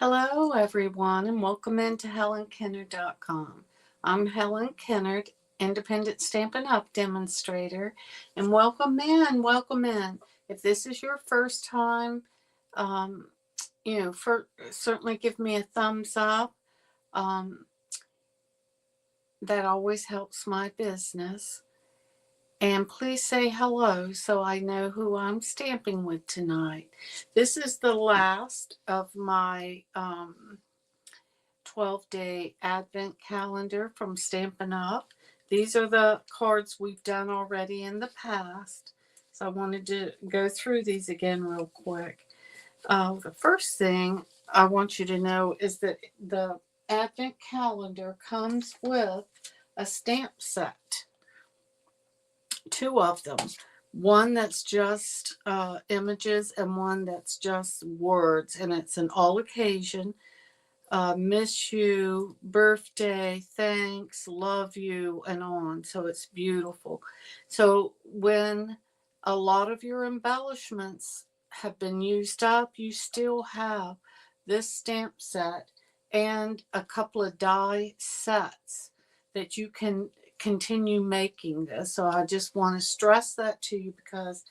Hello, everyone, and welcome into HelenKennard.com. I'm Helen Kennard, independent Stampin' Up! Demonstrator, and welcome in, welcome in. If this is your first time, um, certainly give me a thumbs up. Um, that always helps my business. And please say hello so I know who I'm stamping with tonight. This is the last of my 12-day advent calendar from Stampin' Up! These are the cards we've done already in the past. So I wanted to go through these again real quick. The first thing I want you to know is that the advent calendar comes with a stamp set. Two of them. One that's just images and one that's just words. And it's an all occasion. Miss you, birthday, thanks, love you, and on. So it's beautiful. So when a lot of your embellishments have been used up, you still have this stamp set and a couple of die sets that you can continue making this. So I just want to stress that to you because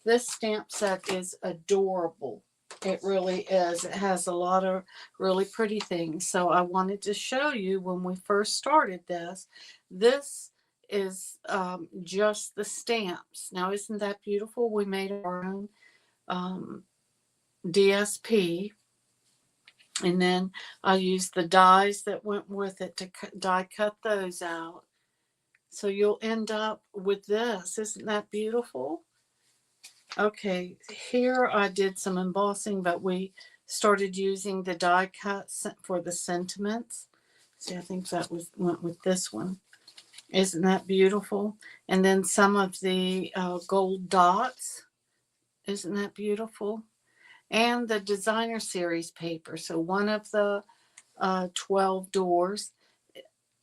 this stamp set is adorable. It really is. It has a lot of really pretty things. So I wanted to show you when we first started this. This is just the stamps. Now, isn't that beautiful? We made our own DSP. And then I used the dies that went with it to die cut those out. So you'll end up with this. Isn't that beautiful? Okay, here I did some embossing, but we started using the die cuts for the sentiments. See, I think that went with this one. Isn't that beautiful? And then some of the gold dots. Isn't that beautiful? And the designer series paper. So one of the 12 doors,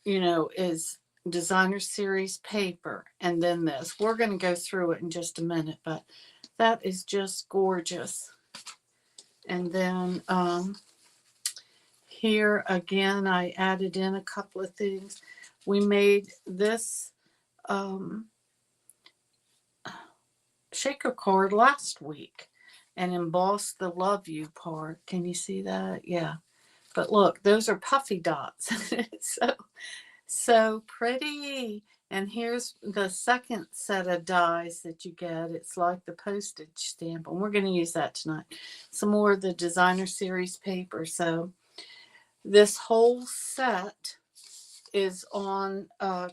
is designer series paper. And then this. We're going to go through it in just a minute, but that is just gorgeous. And then here again, I added in a couple of things. We made this shaker card last week and embossed the love you part. Can you see that? Yeah. But look, those are puffy dots. So pretty. And here's the second set of dies that you get. It's like the postage stamp, and we're going to use that tonight. Some more of the designer series paper. So this whole set is on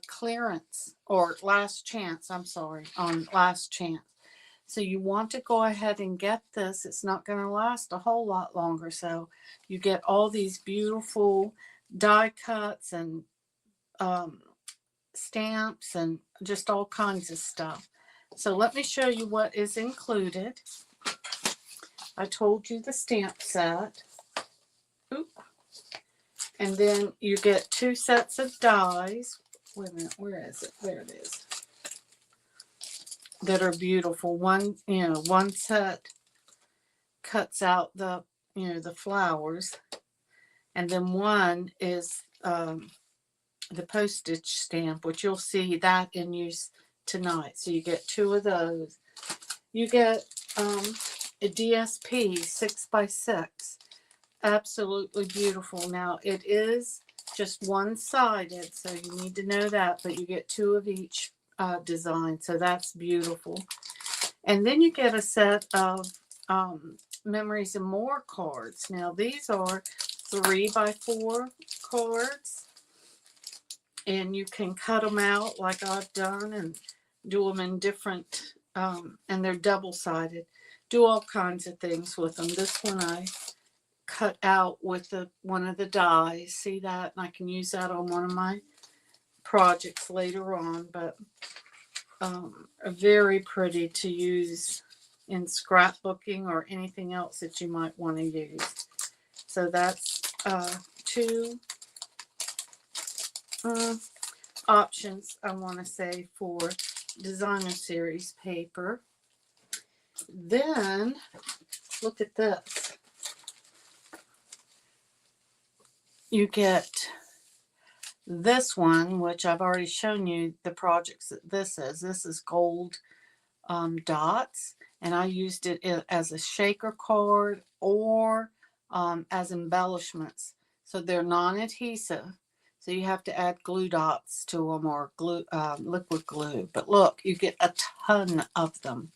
clearance, or last chance, on last chance. So you want to go ahead and get this. It's not going to last a whole lot longer. So you get all these beautiful die cuts and stamps and just all kinds of stuff. So let me show you what is included. I told you the stamp set. Oop. And then you get 2 sets of dies. Wait a minute, where is it? There it is. That are beautiful. One set cuts out the flowers, and then one is the postage stamp, which you'll see that in use tonight. So you get 2 of those. You get a DSP 6x6. Absolutely beautiful. Now it is just one-sided, so you need to know that, but you get 2 of each design, so that's beautiful. And then you get a set of Memories and More cards. Now these are 3x4 cards, and you can cut them out like I've done and do them in different, and they're double-sided. Do all kinds of things with them. This one I cut out with one of the dies. See that? And I can use that on one of my projects later on, but very pretty to use in scrapbooking or anything else that you might want to use. So that's 2 options I want to say for designer series paper. Then look at this. you get this one, which I've already shown you the projects that this is. This is gold dots, and I used it as a shaker card or as embellishments. So they're non-adhesive. So you have to add glue dots to them or glue, liquid glue. But look, you get a ton of them.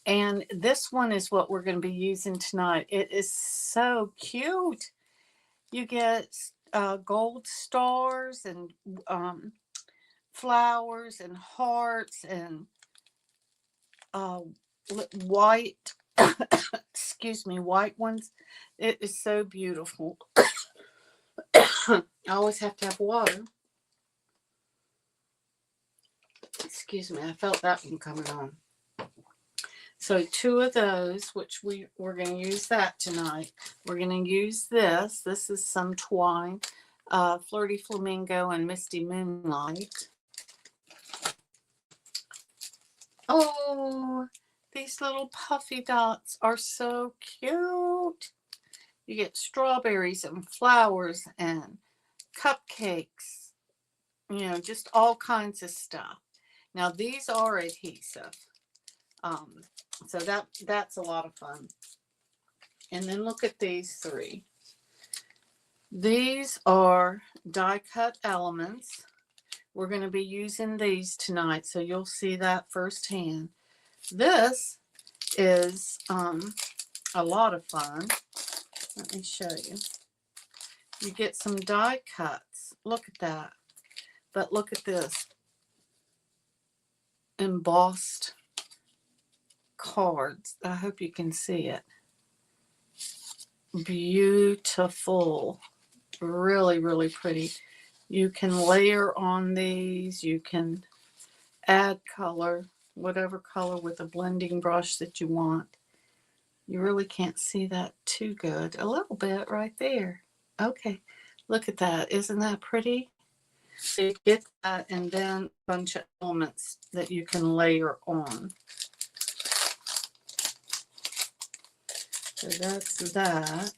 And this one is what we're going to be using tonight. It is so cute. You get gold stars and flowers and hearts and white, excuse me, white ones. It is so beautiful. I always have to have water. Excuse me, I felt that one coming on. So 2 of those, which we're going to use that tonight. We're going to use this. This is some twine, Flirty Flamingo and Misty Moonlight. Oh, these little puffy dots are so cute. You get strawberries and flowers and cupcakes, you know, just all kinds of stuff. Now these are adhesive. So that's a lot of fun. And then look at these 3. These are die cut elements. We're going to be using these tonight, so you'll see that firsthand. This is a lot of fun. Let me show you. You get some die cuts. Look at that. But look at this. Embossed cards. I hope you can see it. Beautiful. Really, really pretty. You can layer on these. You can add color, whatever color with a blending brush that you want. You really can't see that too good. A little bit right there. Okay. Look at that. Isn't that pretty? So you get that and then a bunch of elements that you can layer on. So that's that.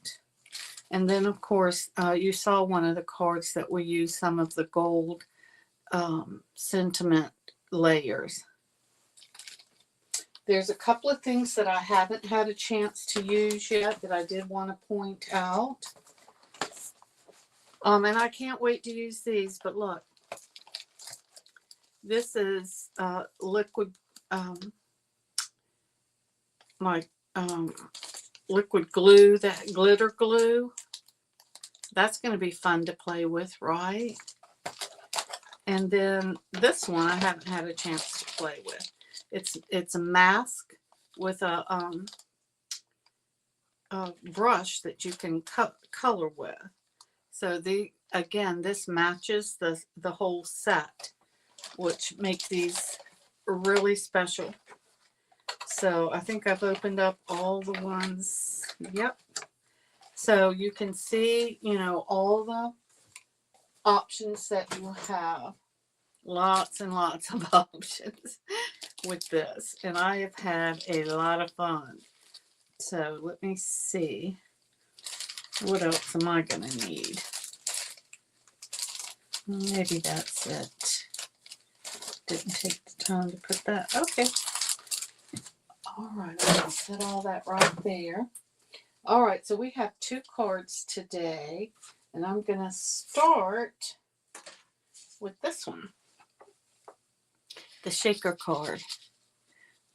And then, of course, you saw one of the cards that we use some of the gold sentiment layers. There's a couple of things that I haven't had a chance to use yet that I did want to point out. And I can't wait to use these, but look. This is liquid, liquid glue, that glitter glue. That's going to be fun to play with, right? And then this one I haven't had a chance to play with. It's a mask with a brush that you can color with. So again, this matches the whole set, which makes these really special. So I think I've opened up all the ones. Yep. So you can see, you know, all the options that you have. Lots and lots of options with this. And I have had a lot of fun. So let me see. What else am I going to need? Maybe that's it. Didn't take the time to put that. Okay. All right. I'll set all that right there. All right. So we have 2 cards today. And I'm going to start with this one. The shaker card.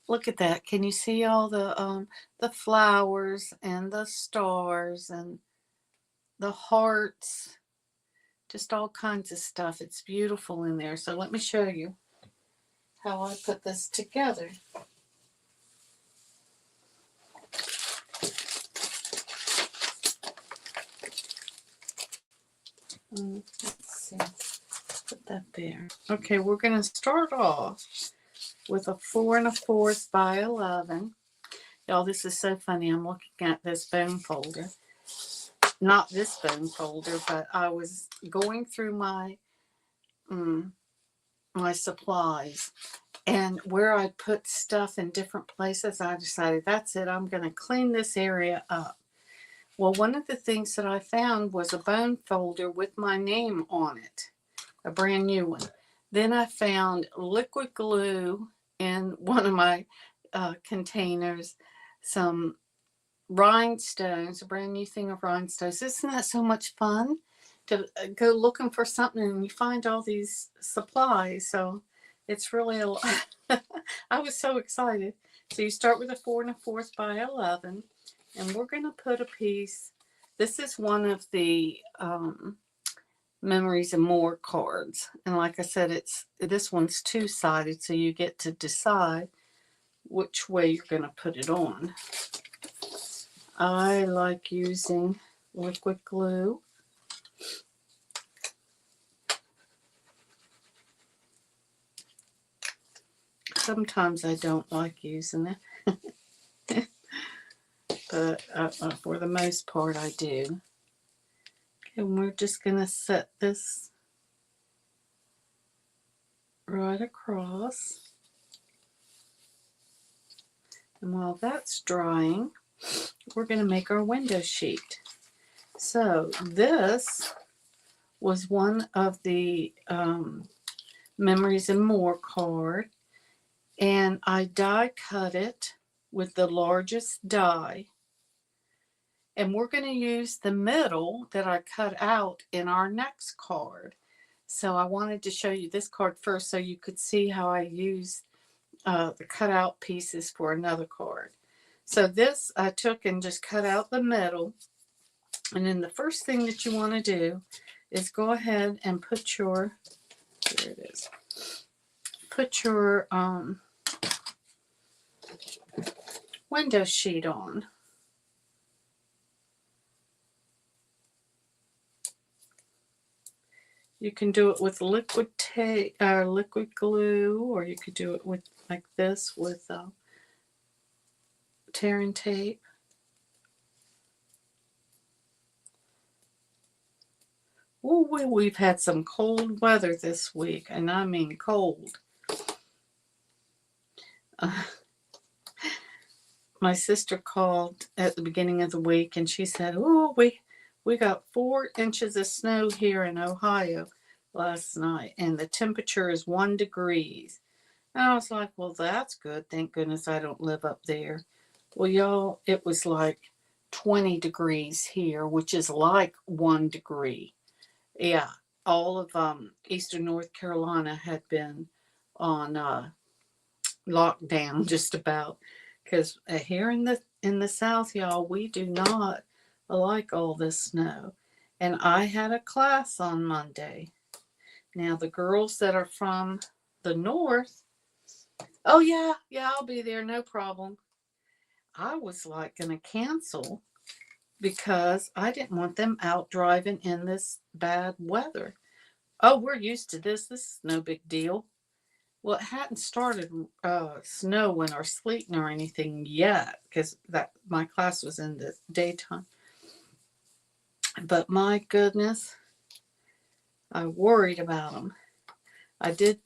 Look at that. Can you see all the flowers and the stars and the hearts? Just all kinds of stuff. It's beautiful in there. So let me show you how I put this together. Let's see. Put that there. Okay, we're going to start off with a 4 1/4 by 11. Y'all, this is so funny. I'm looking at this bone folder. Not this bone folder, but I was going through my my supplies, and where I put stuff in different places, I decided that's it. I'm going to clean this area up. Well, one of the things that I found was a bone folder with my name on it, a brand new one. Then I found liquid glue in one of my containers, some rhinestones, a brand new thing of rhinestones. Isn't that so much fun to go looking for something and you find all these supplies? So it's really a lot. I was so excited. So you start with a 4 1/4 by 11, and we're going to put a piece. This is one of the Memories and More cards, and like I said, this one's two-sided, so you get to decide which way you're going to put it on. I like using liquid glue. Sometimes I don't like using it, but for the most part I do. And we're just going to set this right across. And while that's drying, we're going to make our window sheet. So this was one of the Memories and More card, and I die cut it with the largest die, and we're going to use the middle that I cut out in our next card. So I wanted to show you this card first so you could see how I used the cutout pieces for another card. So this I took and just cut out the middle, and then the first thing that you want to do is go ahead and put your, here it is, put your window sheet on. You can do it with liquid tape, liquid glue, or you could do it with like this with tear and tape. Ooh, we've had some cold weather this week, and I mean cold. My sister called at the beginning of the week, and she said, "Oh, we got 4 inches of snow here in Ohio last night, and the temperature is 1 degrees." And I was like, "Well, that's good. Thank goodness I don't live up there." Well, y'all, it was like 20 degrees here, which is like 1 degree. Yeah, all of Eastern North Carolina had been on lockdown just about, because here in the South, y'all, we do not like all this snow. And I had a class on Monday. Now the girls that are from the North, oh yeah, I'll be there, no problem. I was like going to cancel because I didn't want them out driving in this bad weather. Oh, we're used to this. This is no big deal. Well, it hadn't started snowing or sleeting or anything yet because that my class was in the daytime. But my goodness, I worried about them. I did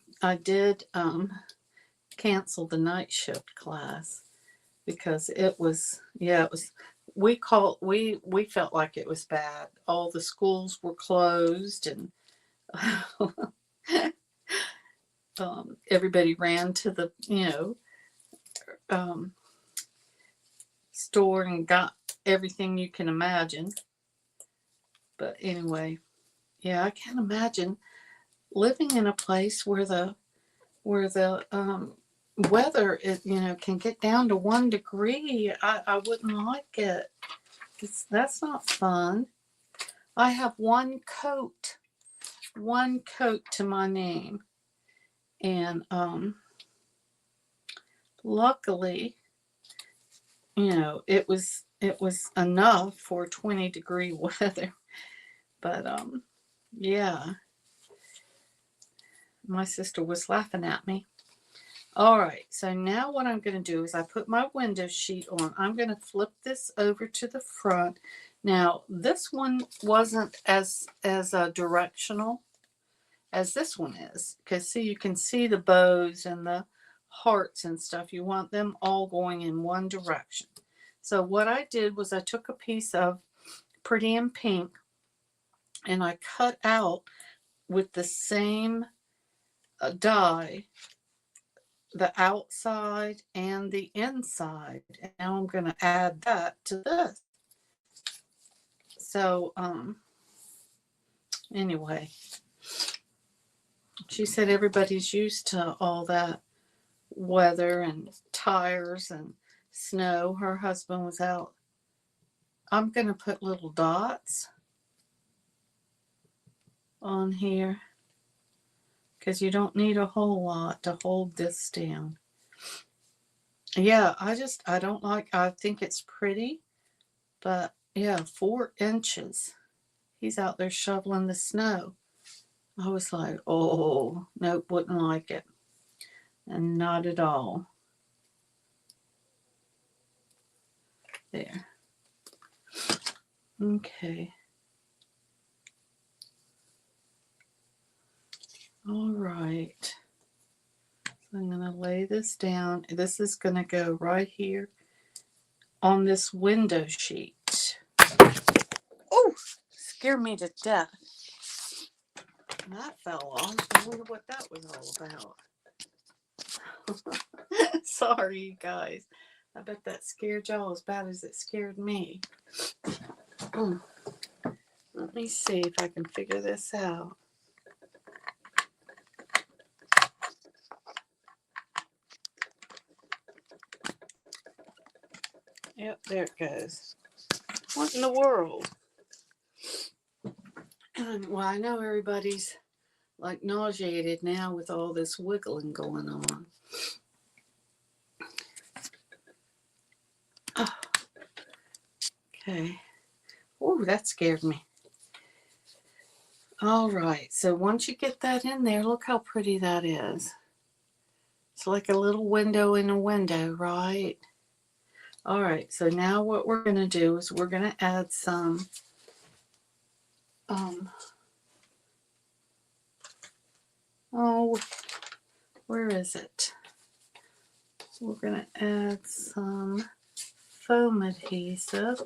cancel the night shift class because it was we felt like it was bad. All the schools were closed, and everybody ran to the store and got everything you can imagine. But anyway, yeah, I can't imagine living in a place where the weather can get down to 1 degree. I wouldn't like it. That's not fun. I have one coat to my name, and luckily, it was enough for 20-degree weather. But yeah, my sister was laughing at me. All right, so now what I'm going to do is I put my window sheet on. I'm going to flip this over to the front. Now, this one wasn't as directional as this one is, because see, you can see the bows and the hearts and stuff. You want them all going in one direction. So what I did was I took a piece of Pretty in Pink, and I cut out with the same die the outside and the inside, and now I'm going to add that to this. So anyway, she said everybody's used to all that weather and tires and snow. Her husband was out. I'm going to put little dots on here because you don't need a whole lot to hold this down. Yeah, I don't like, I think it's pretty, but yeah, 4 inches. He's out there shoveling the snow. I was like, oh, nope, wouldn't like it. And not at all. There. Okay. All right. So I'm going to lay this down. This is going to go right here on this window sheet. Oh, scared me to death. That fell off. I wonder what that was all about. Sorry, you guys. I bet that scared y'all as bad as it scared me. Let me see if I can figure this out. Yep, there it goes. What in the world? Well, I know everybody's like nauseated now with all this wiggling going on. Oh, okay. Oh, that scared me. All right, so once you get that in there, look how pretty that is. It's like a little window in a window, right? All right, so now what we're going to do is we're going to add some oh, where is it? We're going to add some foam adhesive.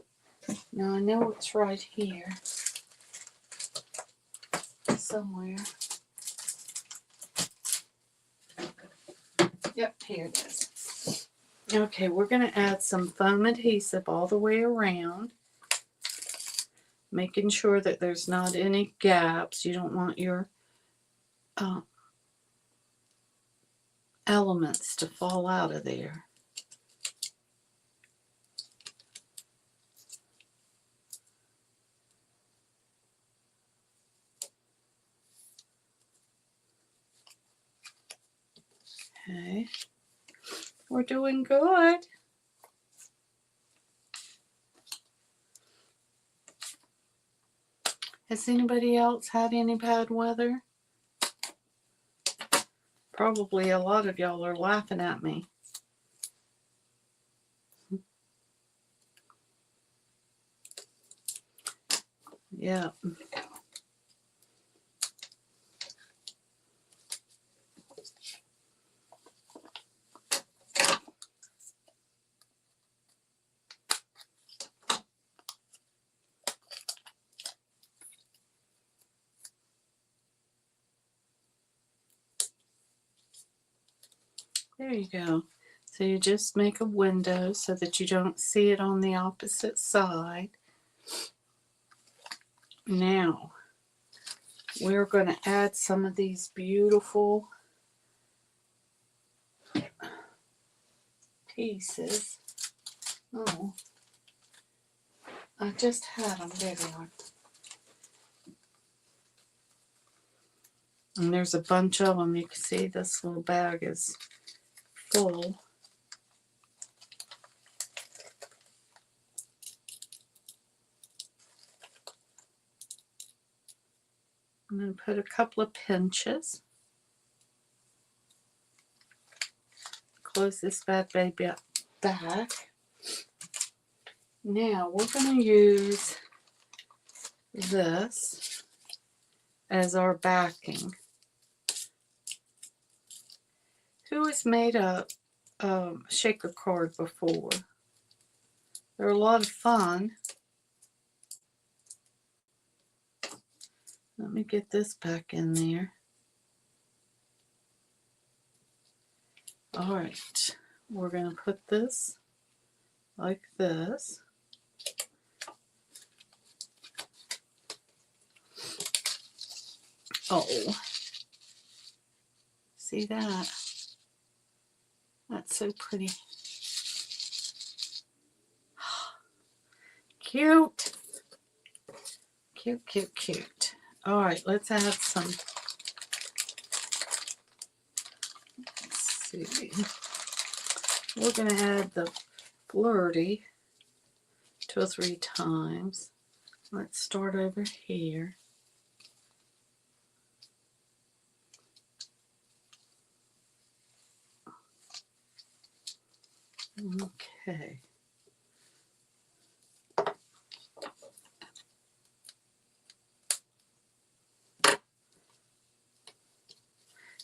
Now I know it's right here somewhere. Yep, here it is. Okay, we're going to add some foam adhesive all the way around, making sure that there's not any gaps. You don't want your elements to fall out of there. Okay, we're doing good. Has anybody else had any bad weather? Probably a lot of y'all are laughing at me. Yeah. There you go. So you just make a window so that you don't see it on the opposite side. Now, we're going to add some of these beautiful pieces. Oh, I just had them. There they are. And there's a bunch of them. You can see this little bag is full. I'm going to put a couple of pinches. Close this bad baby up back. Now we're going to use this as our backing. Who has made a shaker card before? They're a lot of fun. Let me get this back in there. All right, we're going to put this like this. Oh, see that? That's so pretty. Cute. Cute, cute, cute. All right, let's add some. Let's see. We're going to add the Flirty 2 or 3 times. Let's start over here. Okay.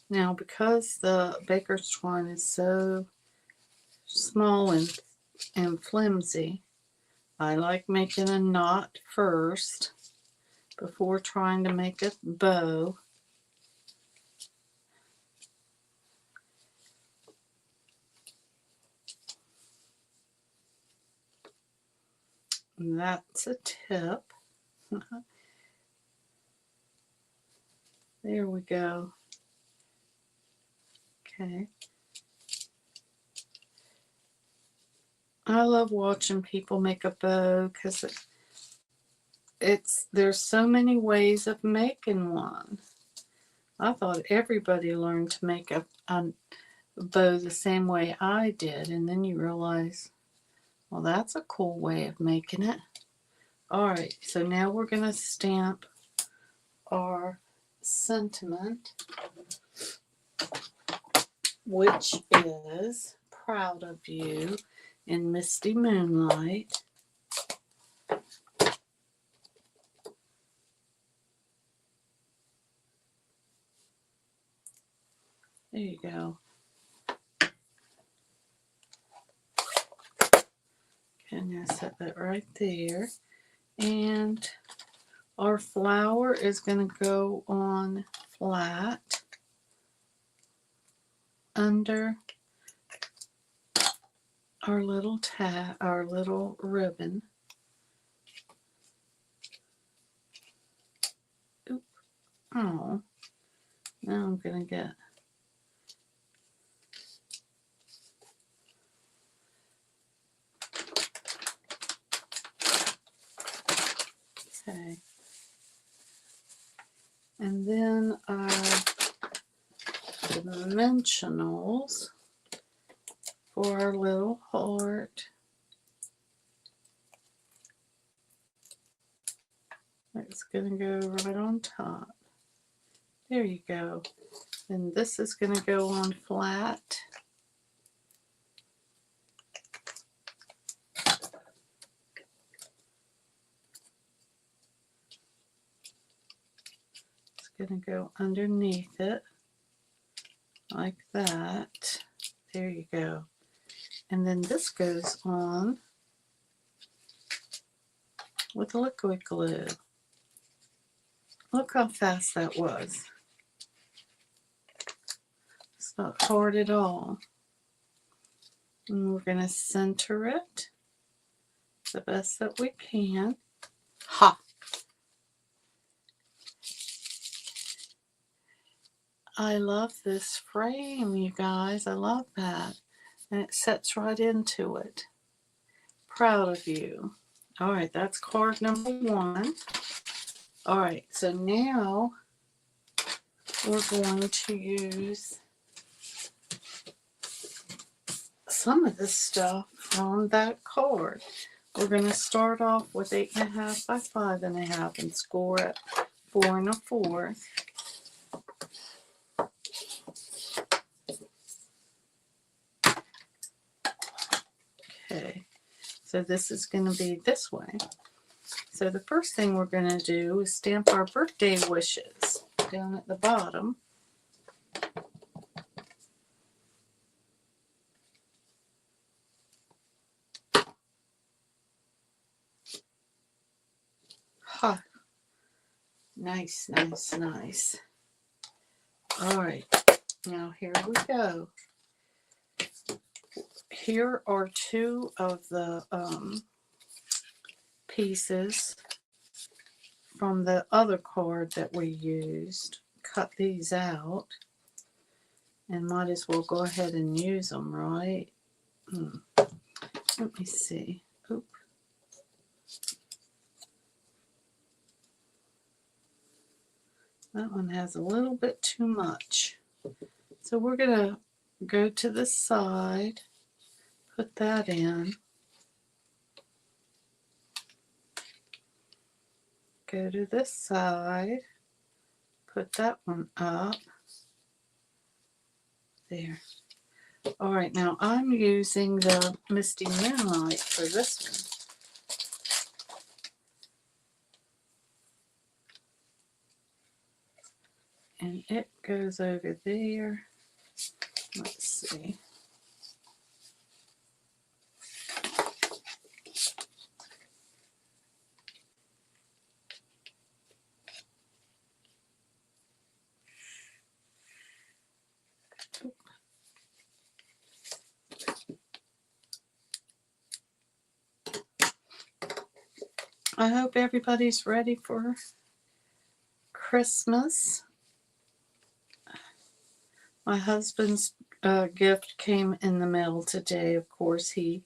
Now, because the baker's twine is so small and flimsy, I like making a knot first before trying to make a bow. And that's a tip. There we go. Okay. I love watching people make a bow because there's so many ways of making one. I thought everybody learned to make a bow the same way I did, and then you realize, well, that's a cool way of making it. All right, so now we're going to stamp our sentiment, which is proud of you in misty moonlight. There you go. Okay, now set that right there. And our flower is going to go on flat under our little our little ribbon. Oop. Oh, now I'm going to get okay. And then our dimensionals for our little heart. It's going to go right on top. There you go. And this is going to go on flat. It's going to go underneath it like that. There you go. And then this goes on with liquid glue. Look how fast that was. It's not hard at all. And we're going to center it the best that we can. Ha! I love this frame, you guys. I love that. And it sets right into it. Proud of you. All right, that's card number 1. All right, so now we're going to use some of this stuff on that card. We're going to start off with 8.5 by 5.5 and score at 4 1/4. Okay, so this is going to be this way. So the first thing we're going to do is stamp our birthday wishes down at the bottom. Ha! Nice, nice, nice. All right, now here we go. Here are two of the pieces from the other card that we used. Cut these out and might as well go ahead and use them, right? Let me see. Oop. That one has a little bit too much. So we're going to go to the side, put that in. Go to this side, put that one up. There. All right, now I'm using the Misty Moonlight for this one. And it goes over there. Let's see. I hope everybody's ready for Christmas. My husband's gift came in the mail today. Of course, he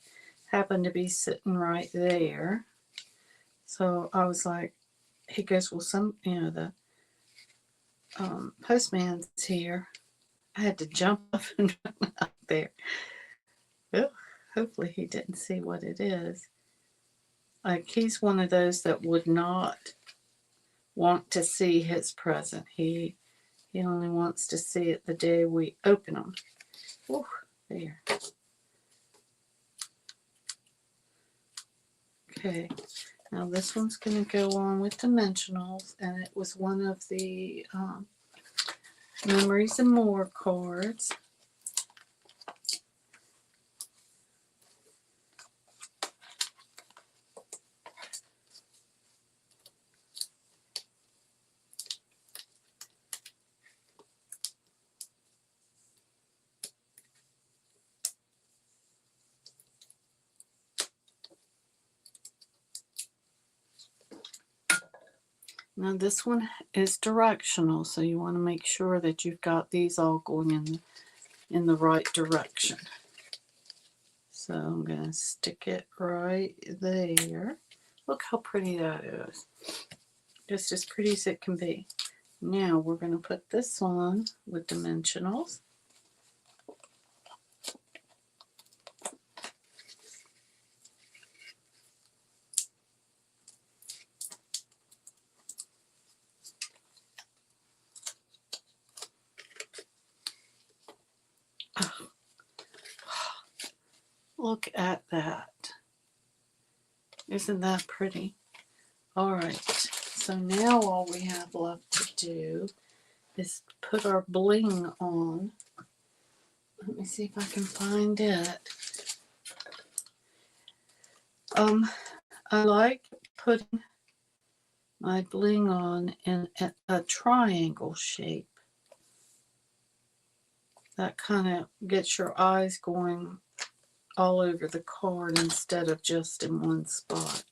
happened to be sitting right there. So I was like, he goes, well, the postman's here. I had to jump up and run out there. Oh, hopefully he didn't see what it is. Like, he's one of those that would not want to see his present. He only wants to see it the day we open them. Ooh, there. Okay, now this one's going to go on with Dimensionals, and it was one of the Memories and More cards. Now this one is directional, so you want to make sure that you've got these all going in the right direction. So I'm going to stick it right there. Look how pretty that is. Just as pretty as it can be. Now we're going to put this on with Dimensionals. Look at that. Isn't that pretty? All right. So now all we have left to do is put our bling on. Let me see if I can find it. I like putting my bling on in a triangle shape. That kind of gets your eyes going all over the card instead of just in one spot.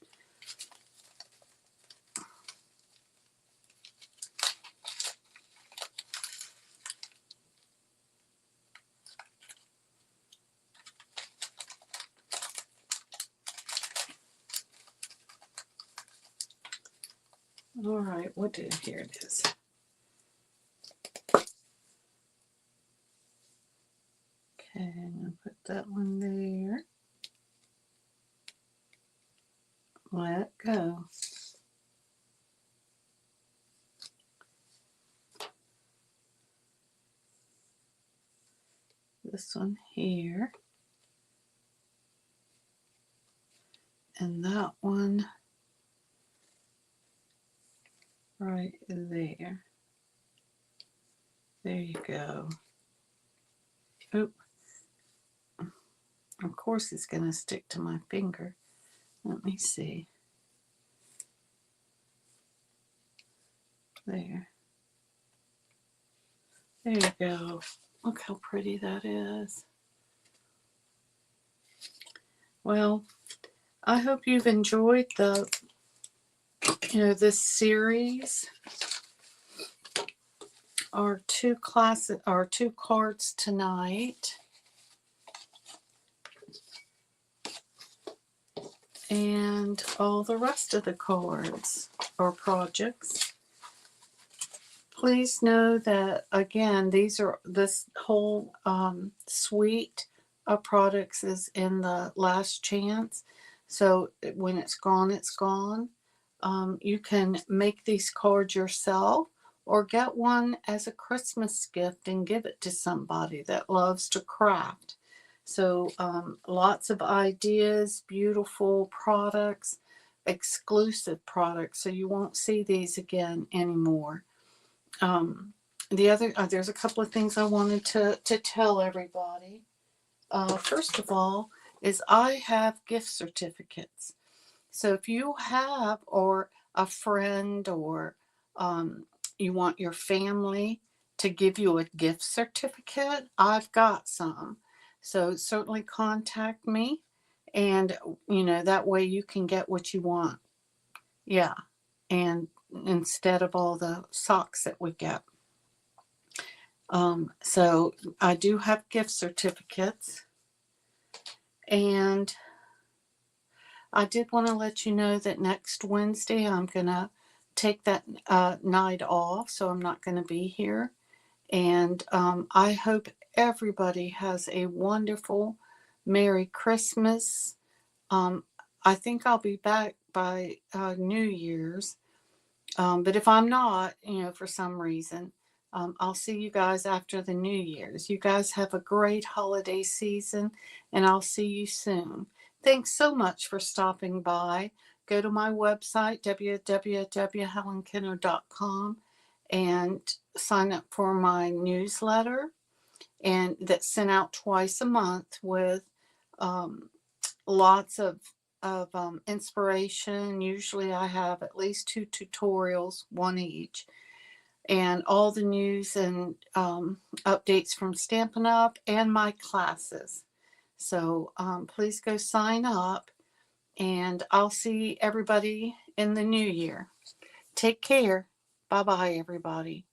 All right, here it is. Okay, I'm going to put that one there. Let go. This one here. And that one right there. There you go. Oop. Of course it's going to stick to my finger. Let me see. There. There you go. Look how pretty that is. Well, I hope you've enjoyed this series. Our two cards tonight. And all the rest of the cards or projects. Please know that, again, this whole suite of products is in the last chance. So when it's gone, it's gone. You can make these cards yourself or get one as a Christmas gift and give it to somebody that loves to craft. So lots of ideas, beautiful products, exclusive products. So you won't see these again anymore. There's a couple of things I wanted to tell everybody. First of all, is I have gift certificates. So if you have, or a friend, or you want your family to give you a gift certificate, I've got some. So certainly contact me, and that way you can get what you want. Yeah, and instead of all the socks that we get. So I do have gift certificates, and I did want to let you know that next Wednesday I'm going to take that night off, so I'm not going to be here. And I hope everybody has a wonderful Merry Christmas. I think I'll be back by New Year's. But if I'm not, for some reason, I'll see you guys after the New Year's. You guys have a great holiday season, and I'll see you soon. Thanks so much for stopping by. Go to my website, www.helenkenner.com, and sign up for my newsletter, and that's sent out twice a month with lots of inspiration. Usually I have at least 2 tutorials, one each, and all the news and updates from Stampin' Up! And my classes. So please go sign up, and I'll see everybody in the new year. Take care. Bye-bye, everybody.